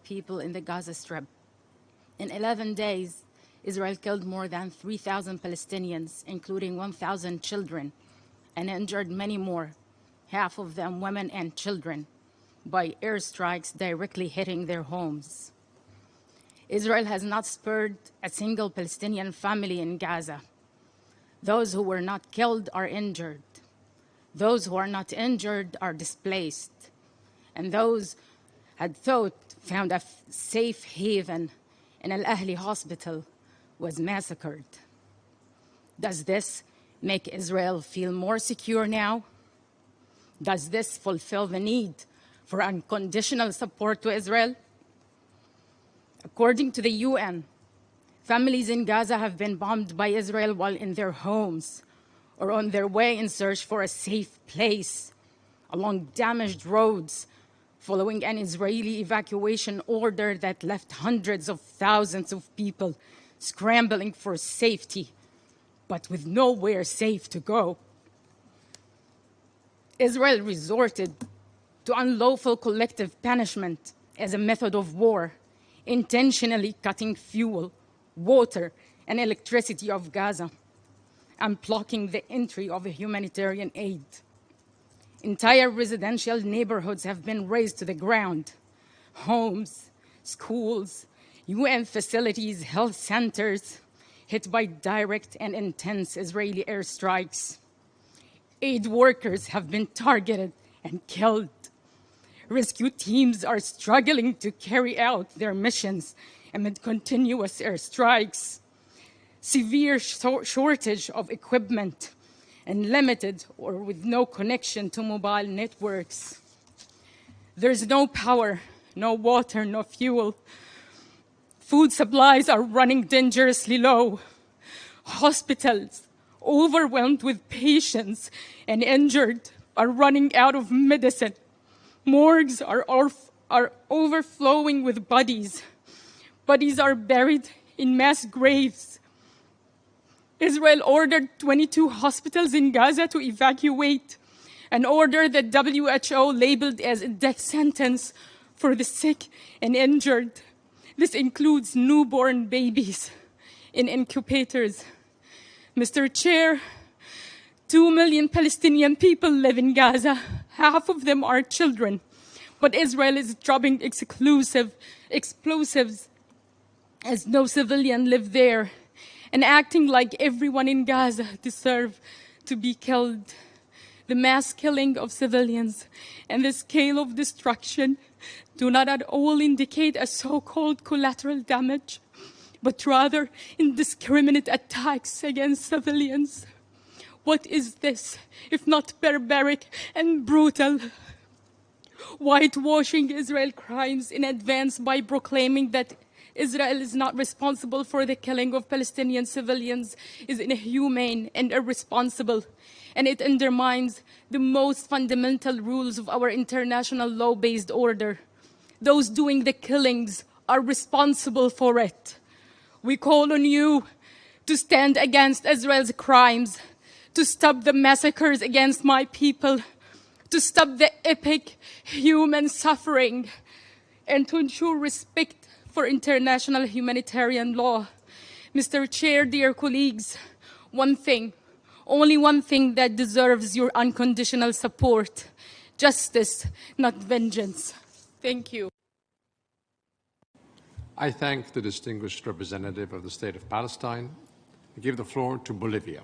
people in the Gaza Strip. In 11 days, Israel killed more than 3,000 Palestinians, including 1,000 children, and injured many more, half of them women and children, by airstrikes directly hitting their homes. Israel has not spared a single Palestinian family in Gaza. Those who were not killed are injured. Those who are not injured are displaced. And those had thought found a safe haven in Al-Ahli hospital was massacred. Does this make Israel feel more secure now? Does this fulfill the need for unconditional support to Israel? According to the UN, families in Gaza have been bombed by Israel while in their homes or on their way in search for a safe place along damaged roads following an Israeli evacuation order that left hundreds of thousands of people scrambling for safety, but with nowhere safe to go. Israel resorted to unlawful collective punishment as a method of war, intentionally cutting fuel, water, and electricity of Gaza, and blocking the entry of humanitarian aid. Entire residential neighborhoods have been razed to the ground. Homes, schools, UN facilities, health centers, hit by direct and intense Israeli airstrikes. Aid workers have been targeted and killed. Rescue teams are struggling to carry out their missions amid continuous airstrikes. Severe shortage of equipment and limited or with no connection to mobile networks. There's no power, no water, no fuel. Food supplies are running dangerously low. Hospitals, overwhelmed with patients and injured, are running out of medicine. Morgues are overflowing with bodies. Bodies are buried in mass graves. Israel ordered 22 hospitals in Gaza to evacuate, an order that WHO labeled as a death sentence for the sick and injured. This includes newborn babies in incubators. Mr. Chair, 2 million Palestinian people live in Gaza. Half of them are children. But Israel is dropping explosives as no civilian live there, and acting like everyone in Gaza deserves to be killed. The mass killing of civilians and the scale of destruction do not at all indicate a so-called collateral damage, but rather indiscriminate attacks against civilians. What is this, if not barbaric and brutal? Whitewashing Israel crimes in advance by proclaiming that Israel is not responsible for the killing of Palestinian civilians is inhumane and irresponsible, and it undermines the most fundamental rules of our international law-based order. Those doing the killings are responsible for it. We call on you to stand against Israel's crimes, to stop the massacres against my people, to stop the epic human suffering, and to ensure respect for international humanitarian law. Mr. Chair, dear colleagues, one thing, only one thing that deserves your unconditional support: justice, not vengeance. Thank you. I thank the distinguished representative of the State of Palestine. I give the floor to Bolivia.